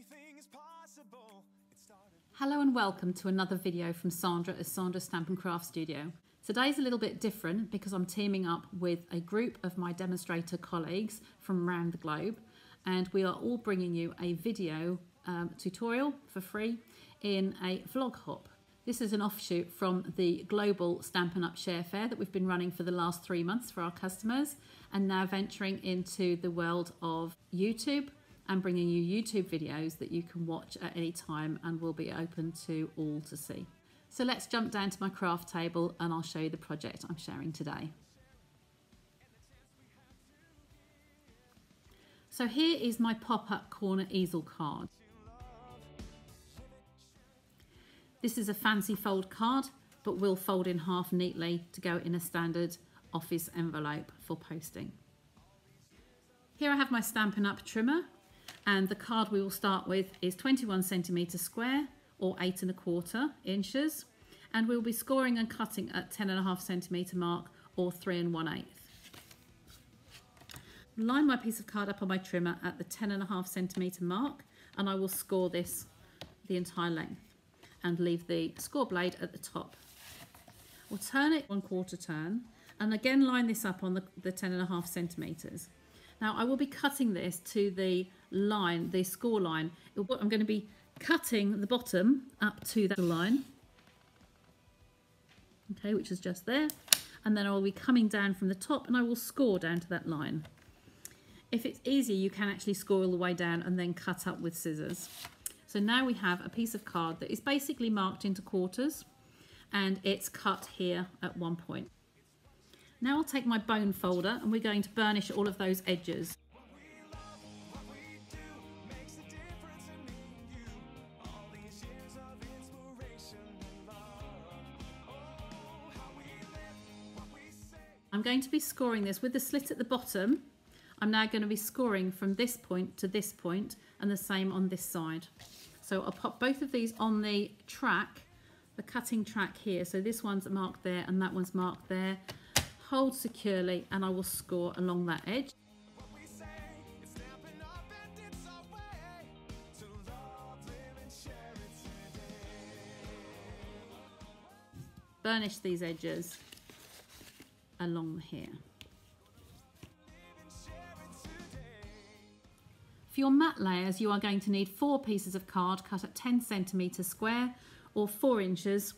anything is possible. Hello and welcome to another video from Sandra at Sandra's Stampin' Craft Studio. Today's a little bit different because I'm teaming up with a group of my demonstrator colleagues from around the globe, and we are all bringing you a video tutorial for free in a vlog hop. This is an offshoot from the global Stampin' Up share fair that we've been running for the last 3 months for our customers, and now venturing into the world of YouTube and bringing you YouTube videos that you can watch at any time and will be open to all to see. So let's jump down to my craft table and I'll show you the project I'm sharing today. So here is my pop-up corner easel card. This is a fancy fold card, but will fold in half neatly to go in a standard office envelope for posting. Here I have my Stampin' Up trimmer, and the card we will start with is 21 centimeters square or 8 1/4 inches, and we'll be scoring and cutting at 10 1/2 centimeter mark or 3 1/8. Line my piece of card up on my trimmer at the 10 1/2 centimeter mark, and I will score this the entire length and leave the score blade at the top. We'll turn it 1/4 turn and again line this up on the 10 1/2 centimeters. Now I will be cutting this to the line, the score line. I'm going to be cutting the bottom up to that line, okay, which is just there, and then I will be coming down from the top and I will score down to that line. If it's easier, you can actually score all the way down and then cut up with scissors. So now we have a piece of card that is basically marked into quarters and it's cut here at one point. Now I'll take my bone folder and we're going to burnish all of those edges. I'm going to be scoring this with the slit at the bottom. I'm now going to be scoring from this point to this point and the same on this side. So I'll pop both of these on the track, the cutting track here. So this one's marked there and that one's marked there. Hold securely and I will score along that edge. Burnish these edges along here. For your matte layers, you are going to need 4 pieces of card cut at 10 centimeters square or 4 inches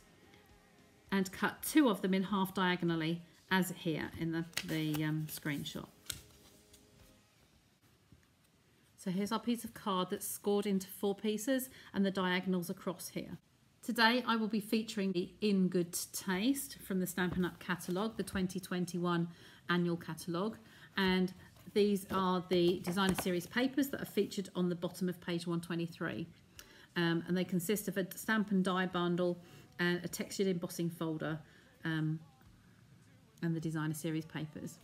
and cut 2 of them in half diagonally as here in the screenshot. So here's our piece of card that's scored into 4 pieces and the diagonals across here. Today I will be featuring the In Good Taste from the Stampin' Up catalogue, the 2021 annual catalogue, and these are the designer series papers that are featured on the bottom of page 123, and they consist of a stamp and die bundle and a textured embossing folder and the designer series papers.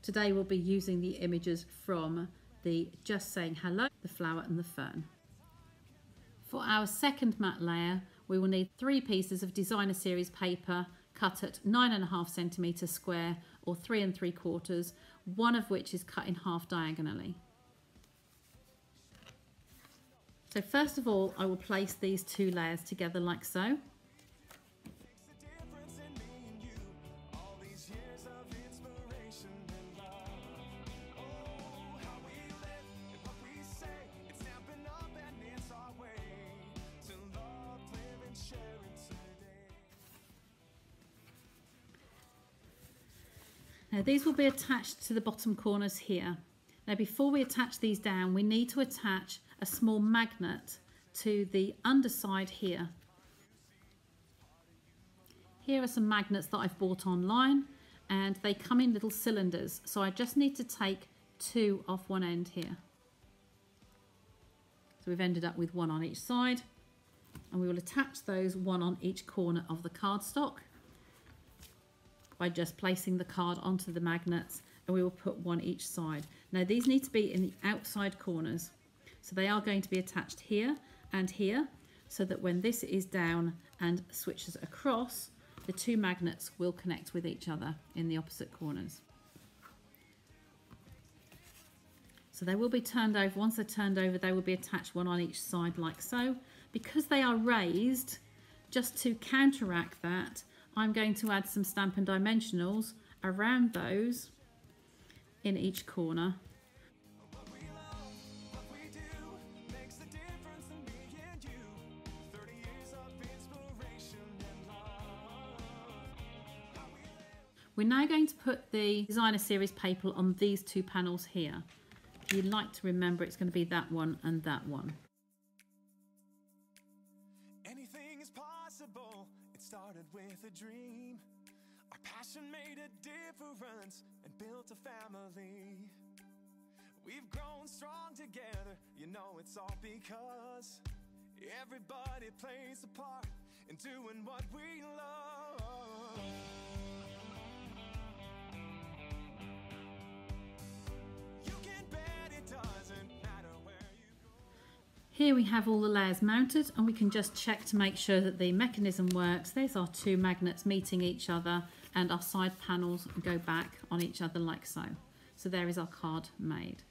Today we'll be using the images from the Just Saying Hello, the flower and the fern. For our second matte layer, we will need 3 pieces of designer series paper cut at 9 1/2 centimeters square or 3 3/4, one of which is cut in half diagonally. So first of all, I will place these 2 layers together like so. Now these will be attached to the bottom corners here. Now before we attach these down, we need to attach a small magnet to the underside here. Here are some magnets that I've bought online and they come in little cylinders. So I just need to take 2 off one end here. So we've ended up with 1 on each side, and we will attach those 1 on each corner of the cardstock by just placing the card onto the magnets, and we will put 1 each side. Now these need to be in the outside corners, so they are going to be attached here and here, so that when this is down and switches across, the two magnets will connect with each other in the opposite corners. So they will be turned over. Once they're turned over, they will be attached one on each side like so. Because they are raised, just to counteract that, I'm going to add some Stampin' Dimensionals around those in each corner. We're now going to put the designer series paper on these two panels here. You'd like to remember it's going to be that one and that one. Anything is possible. It started with a dream. Our passion made a difference and built a family. We've grown strong together. You know it's all because everybody plays a part in doing what we love. Here we have all the layers mounted, and we can just check to make sure that the mechanism works. There's our two magnets meeting each other, and our side panels go back on each other like so. So there is our card made.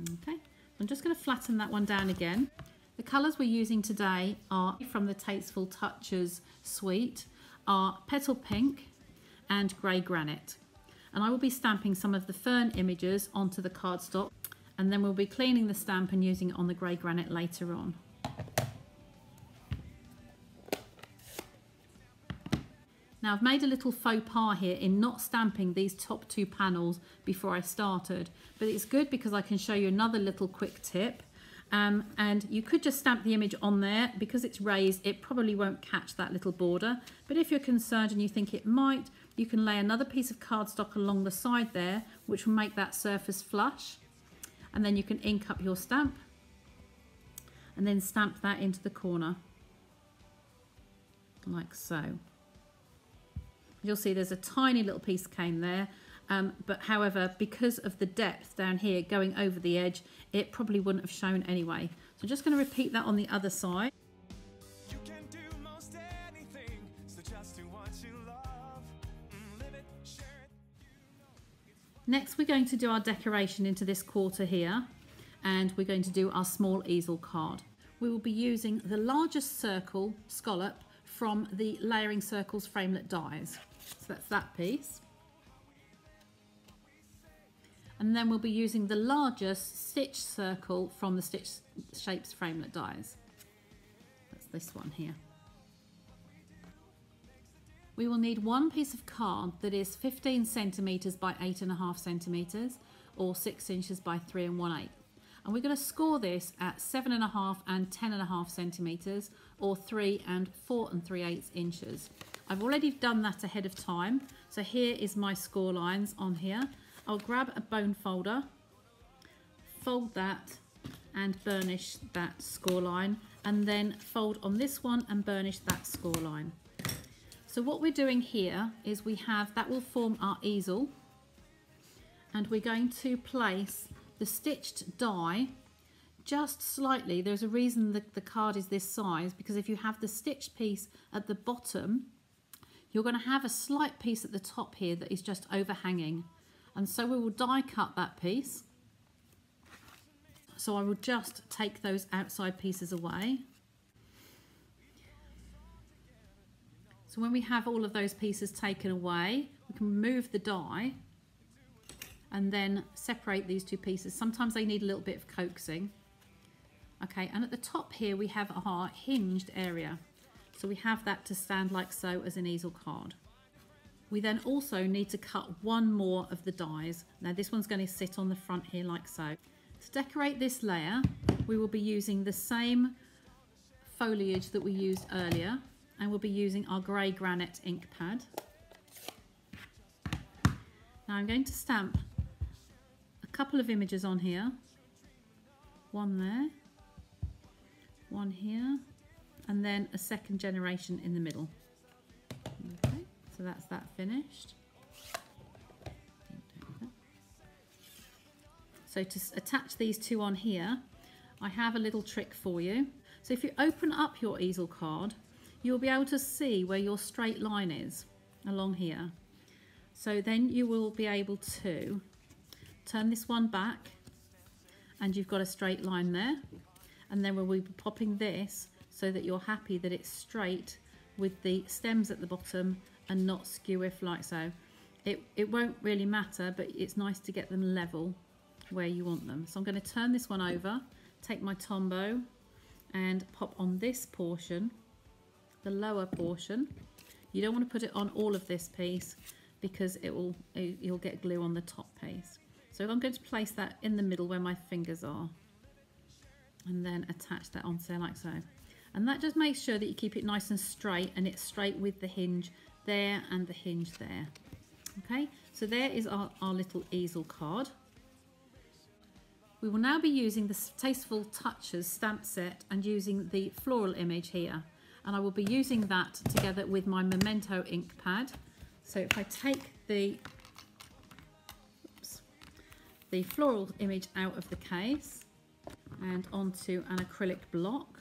Okay, I'm just going to flatten that one down again. The colours we're using today are from the Tasteful Touches suite, are Petal Pink and Grey Granite. And I will be stamping some of the fern images onto the cardstock, and then we'll be cleaning the stamp and using it on the Grey Granite later on. Now I've made a little faux pas here in not stamping these top two panels before I started, but it's good because I can show you another little quick tip. And you could just stamp the image on there. Because it's raised, it probably won't catch that little border, but if you're concerned and you think it might, you can lay another piece of cardstock along the side there, which will make that surface flush. And then you can ink up your stamp and then stamp that into the corner like so. You'll see there's a tiny little piece came there, but however, because of the depth down here going over the edge, it probably wouldn't have shown anyway. So I'm just going to repeat that on the other side. You can do most anything, so just do what you love. Live it, share it. Next we're going to do our decoration into this quarter here, and we're going to do our small easel card. We will be using the largest circle scallop from the Layering Circles framelit dies. So that's that piece. And then we'll be using the largest stitch circle from the Stitch Shapes framelit dies. That's this one here. We will need one piece of card that is 15 centimetres by 8.5 centimetres, or 6 inches by 3 1/8. And we're going to score this at 7.5 and 10.5 centimetres, or 3 and 4 3/8 inches. I've already done that ahead of time, so here is my score lines on here. I'll grab a bone folder, fold that and burnish that score line, and then fold on this one and burnish that score line. So what we're doing here is we have, that will form our easel, and we're going to place the stitched die just slightly. There's a reason that the card is this size, because if you have the stitched piece at the bottom, you're going to have a slight piece at the top here that is just overhanging. And so we will die cut that piece. So I will just take those outside pieces away. So when we have all of those pieces taken away, we can remove the die and then separate these two pieces. Sometimes they need a little bit of coaxing. Okay, and at the top here we have our hinged area. So we have that to stand like so as an easel card. We then also need to cut one more of the dies. Now this one's going to sit on the front here like so. To decorate this layer, we will be using the same foliage that we used earlier, and we'll be using our Grey Granite ink pad. Now I'm going to stamp a couple of images on here. One there, one here, and then a second generation in the middle. Okay. So that's that finished. So to attach these two on here, I have a little trick for you. So if you open up your easel card, you'll be able to see where your straight line is along here. So then you will be able to turn this one back and you've got a straight line there. And then we'll be popping this so that you're happy that it's straight with the stems at the bottom and not skew if like so. It won't really matter, but it's nice to get them level where you want them. So I'm going to turn this one over, take my Tombow and pop on this portion, the lower portion. You don't want to put it on all of this piece because you'll get glue on the top piece. So I'm going to place that in the middle where my fingers are and then attach that onto there like so. And that just makes sure that you keep it nice and straight, and it's straight with the hinge there and the hinge there. Okay, so there is our little easel card. We will now be using the Tasteful Touches stamp set and using the floral image here. And I will be using that together with my Memento ink pad. So if I take the floral image out of the case and onto an acrylic block,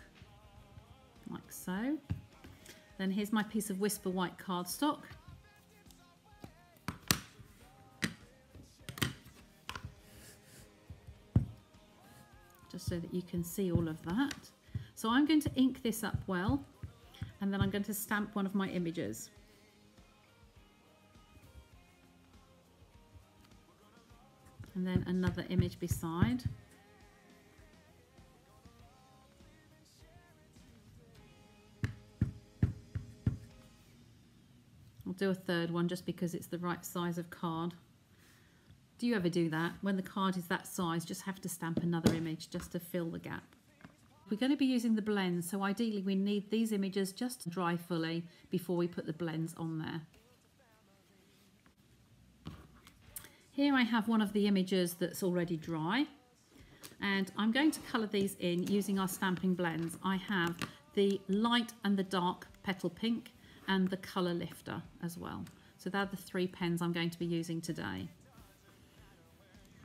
like so. Then here's my piece of Whisper white cardstock. Just so that you can see all of that. So I'm going to ink this up well, and then I'm going to stamp one of my images. And then another image beside. I'll do a third one just because it's the right size of card. Do you ever do that? When the card is that size, just have to stamp another image just to fill the gap. We're going to be using the blends, so ideally we need these images just to dry fully before we put the blends on there. Here I have one of the images that's already dry, and I'm going to colour these in using our stamping blends. I have the light and the dark petal pink and the colour lifter as well. So they're the three pens I'm going to be using today.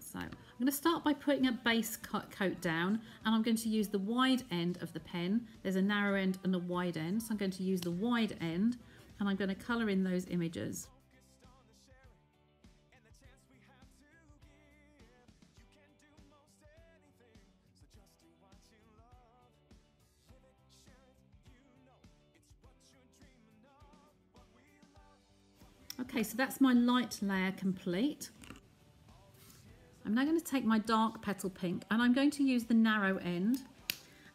So I'm going to start by putting a base coat down, and I'm going to use the wide end of the pen. There's a narrow end and a wide end, so I'm going to use the wide end and I'm going to colour in those images. Okay, so that's my light layer complete. I'm now going to take my dark petal pink and I'm going to use the narrow end,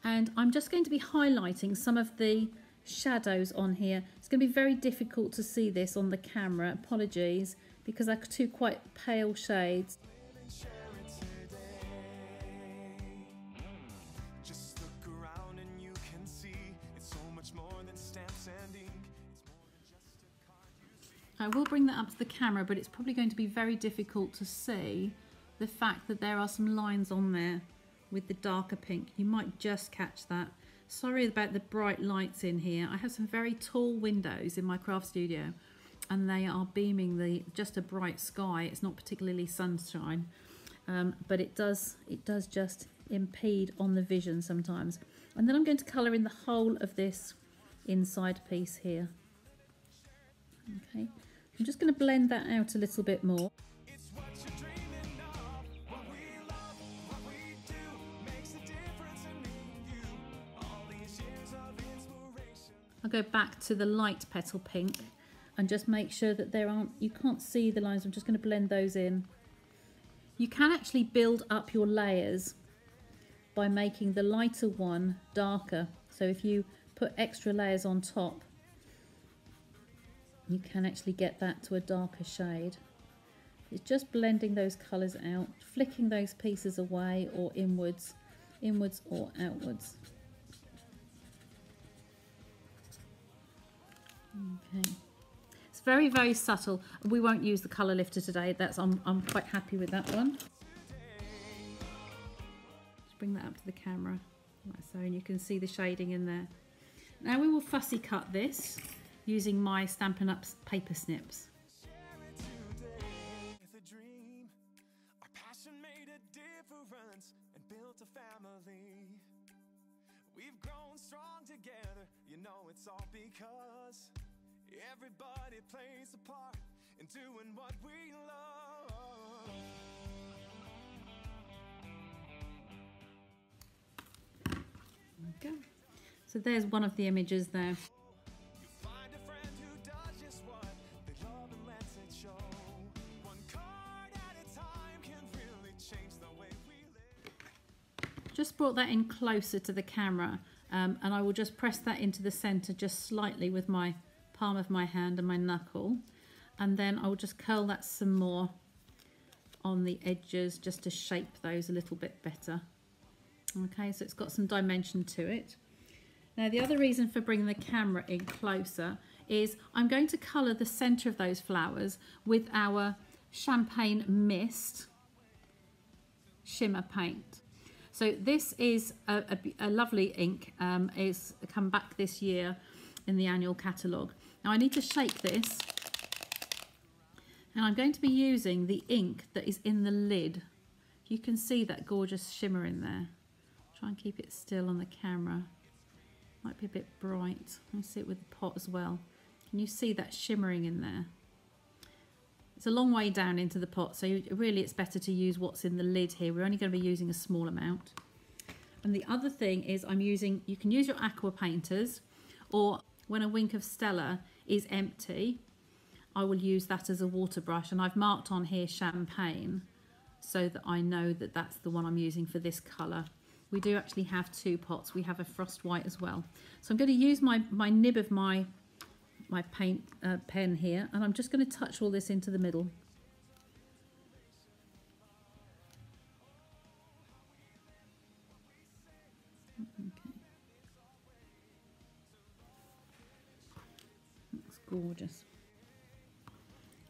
and I'm just going to be highlighting some of the shadows on here. It's going to be very difficult to see this on the camera, apologies, because they're two quite pale shades. I will bring that up to the camera, but it's probably going to be very difficult to see the fact that there are some lines on there with the darker pink. You might just catch that. Sorry about the bright lights in here. I have some very tall windows in my craft studio and they are beaming just a bright sky. It's not particularly sunshine, but it does just impede on the vision sometimes. And then I'm going to colour in the whole of this inside piece here. Okay. I'm just going to blend that out a little bit more. I'll go back to the light petal pink and just make sure that you can't see the lines. I'm just going to blend those in. You can actually build up your layers by making the lighter one darker. So if you put extra layers on top, you can actually get that to a darker shade. It's just blending those colours out, flicking those pieces away or inwards or outwards. Okay, it's very, very subtle. We won't use the colour lifter today. I'm quite happy with that one. Just bring that up to the camera, like so, and you can see the shading in there. Now we will fussy cut this using my Stampin' Up paper snips. We've grown strong together. You know it's all because everybody plays a part in doing what we love. Okay. So there's one of the images there. You find a friend who does just what they love and lets it show. One card at a time can really change the way we live. Just brought that in closer to the camera, and I will just press that into the center just slightly with my palm of my hand and my knuckle, and then I will just curl that some more on the edges just to shape those a little bit better. Okay, so it's got some dimension to it. Now the other reason for bringing the camera in closer is I'm going to colour the centre of those flowers with our Champagne Mist shimmer paint. So this is a lovely ink. It's come back this year in the annual catalogue. Now I need to shake this, and I'm going to be using the ink that is in the lid. You can see that gorgeous shimmer in there. Try and keep it still on the camera. Might be a bit bright. Let me see it with the pot as well. Can you see that shimmering in there? It's a long way down into the pot, so really it's better to use what's in the lid here. We're only going to be using a small amount. And the other thing is you can use your aqua painters, or when a wink of Stella is empty, I will use that as a water brush, and I've marked on here Champagne so that I know that that's the one I'm using for this colour. We do actually have two pots. We have a frost white as well. So I'm going to use my nib of my paint pen here, and I'm just going to touch all this into the middle. Okay. That's gorgeous.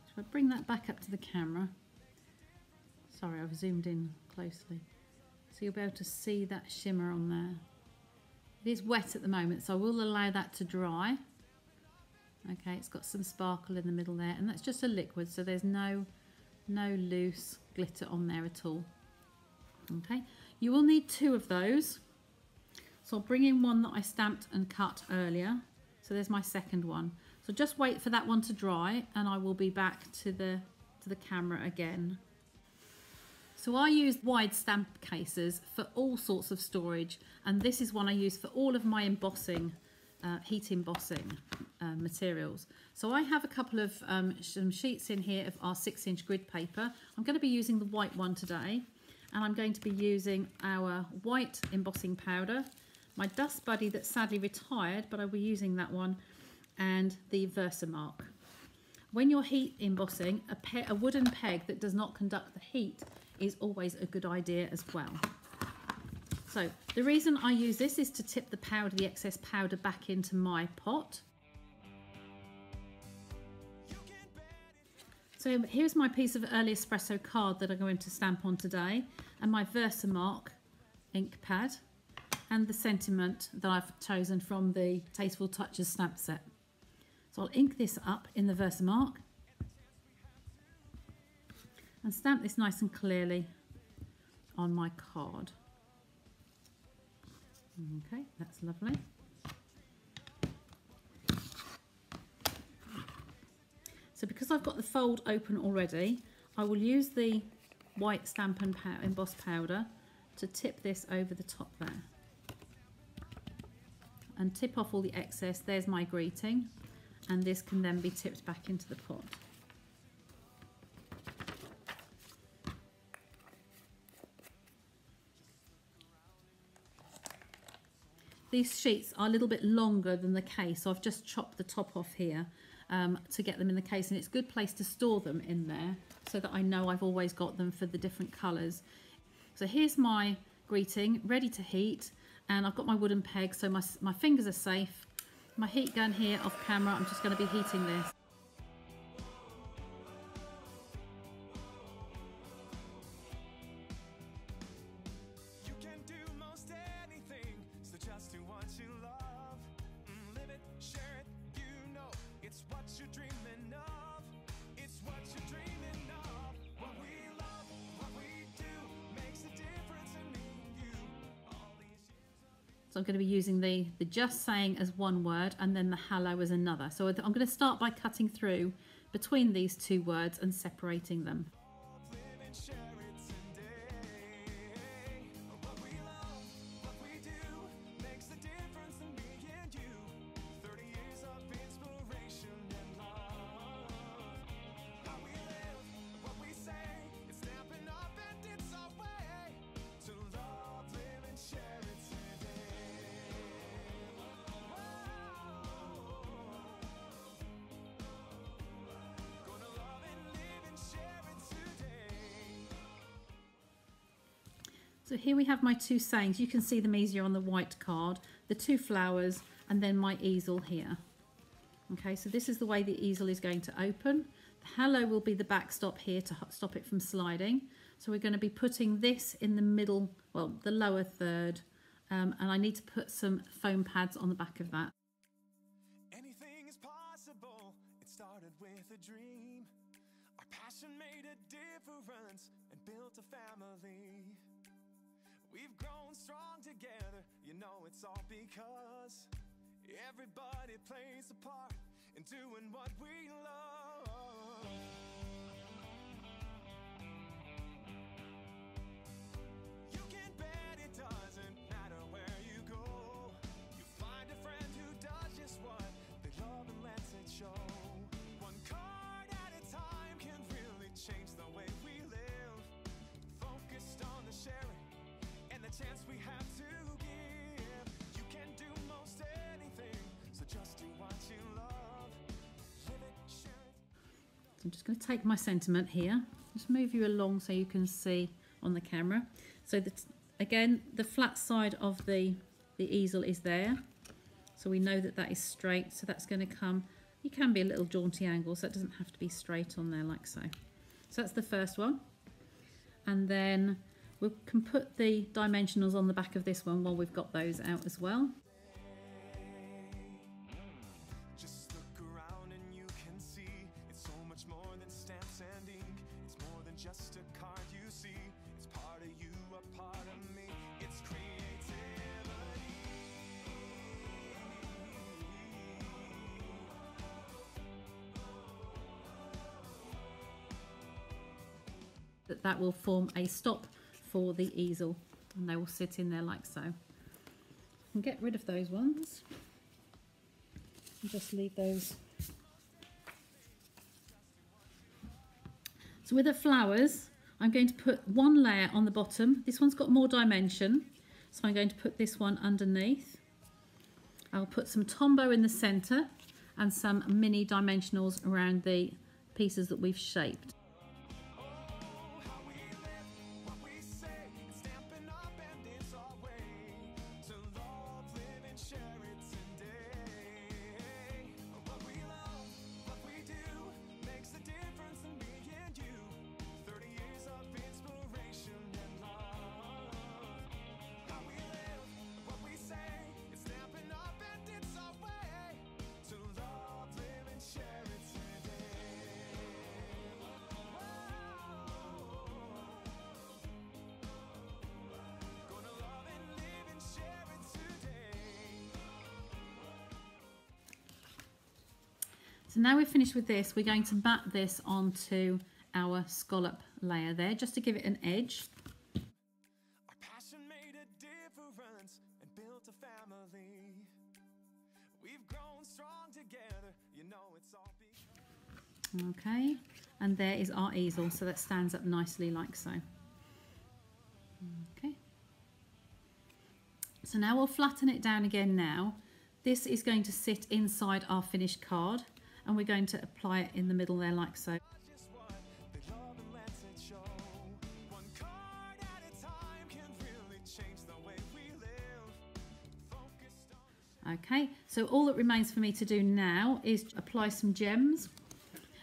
So I bring that back up to the camera. Sorry, I've zoomed in closely. So you'll be able to see that shimmer on there. It is wet at the moment, so I will allow that to dry. Okay, it's got some sparkle in the middle there, and that's just a liquid, so there's no loose glitter on there at all. Okay, you will need two of those. So I'll bring in one that I stamped and cut earlier. So there's my second one. So just wait for that one to dry, and I will be back to the camera again. So I use wide stamp cases for all sorts of storage, and this is one I use for all of my embossing, heat embossing materials. So I have a couple of some sheets in here of our 6-inch grid paper. I'm going to be using the white one today, and I'm going to be using our white embossing powder, my Dust Buddy that sadly retired, but I'll be using that one, and the Versamark. When you're heat embossing, a wooden peg that does not conduct the heat is always a good idea as well. So the reason I use this is to tip the excess powder back into my pot. So here's my piece of early espresso card that I'm going to stamp on today, and my Versamark ink pad, and the sentiment that I've chosen from the Tasteful Touches stamp set. So I'll ink this up in the Versamark and stamp this nice and clearly on my card. Okay, that's lovely. So because I've got the fold open already, I will use the white Stampin' Emboss powder to tip this over the top there. And tip off all the excess. There's my greeting, and this can then be tipped back into the pot. These sheets are a little bit longer than the case, so I've just chopped the top off here to get them in the case, and it's a good place to store them in there so that I know I've always got them for the different colours. So here's my greeting ready to heat, and I've got my wooden peg, so my fingers are safe. My heat gun here off camera, I'm just going to be heating this. You can do most anything, so just do what you love. Live it, share it, you know it's what you're dreaming of. It's what you're dreaming of. What we love, what we do makes a difference in me and you. All these years of So I'm going to be using the just saying as one word and then the hello as another. So I'm going to start by cutting through between these two words and separating them. So here we have my two sayings. You can see them easier on the white card, the two flowers and then my easel here. Okay, so this is the way the easel is going to open. The hello will be the backstop here to stop it from sliding. So we're going to be putting this in the middle, well, the lower third, and I need to put some foam pads on the back of that. Anything is possible. It started with a dream. Our passion made a difference and built a family. We've grown strong together, you know it's all because everybody plays a part in doing what we love. You can bet it doesn't matter where you go. You find a friend who does just what they love and lets it show. One card at a time can really change the way we live. Focused on the sharing, the chance we have to give. You can do most anything, so just do what you love. Live it, share it. So I'm just going to take my sentiment here, just move you along so you can see on the camera. So again, the flat side of the easel is there, so we know that that is straight. So that's going to come, you can be a little jaunty angle, so it doesn't have to be straight on there like so. So that's the first one, and then we can put the dimensionals on the back of this one while we've got those out as well. Just look around and you can see it's so much more than stamps and ink. It's more than just a card you see. It's part of you, a part of me. It's creativity. That will form a stop for the easel, and they will sit in there like so. And get rid of those ones and just leave those. So with the flowers, I'm going to put one layer on the bottom. This one's got more dimension, so I'm going to put this one underneath. I'll put some Tombow in the center and some mini dimensionals around the pieces that we've shaped. So now we're finished with this, we're going to mat this onto our scallop layer there, just to give it an edge. Our passion made a difference and built a family. We've grown strong together, you know it's all because... Okay, and there is our easel, so that stands up nicely like so. Okay. So now we'll flatten it down again now. This is going to sit inside our finished card, and we're going to apply it in the middle there like so. Okay, so all that remains for me to do now is apply some gems.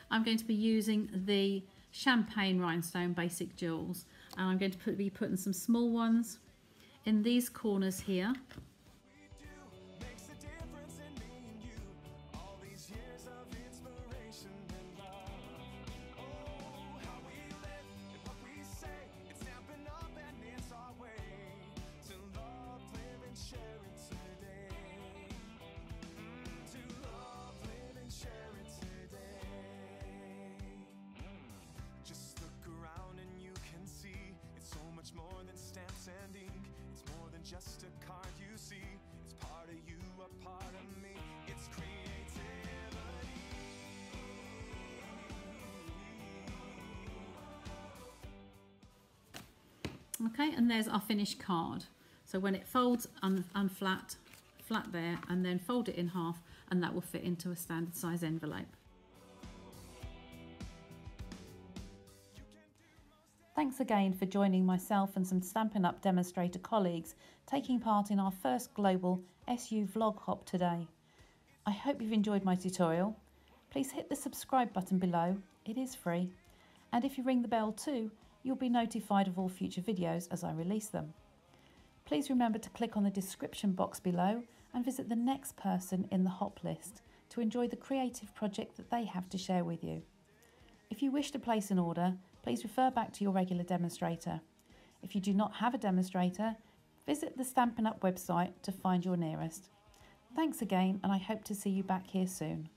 I'm going to be using the Champagne Rhinestone Basic Jewels, and I'm going to be putting some small ones in these corners here. It's Okay, and there's our finished card. So when it folds flat there, and then fold it in half, and that will fit into a standard size envelope. Thanks again for joining myself and some Stampin' Up demonstrator colleagues taking part in our first global SU vlog hop today. I hope you've enjoyed my tutorial. Please hit the subscribe button below, it is free. And if you ring the bell too, you'll be notified of all future videos as I release them. Please remember to click on the description box below and visit the next person in the hop list to enjoy the creative project that they have to share with you. If you wish to place an order, please refer back to your regular demonstrator. If you do not have a demonstrator, visit the Stampin' Up website to find your nearest. Thanks again, and I hope to see you back here soon.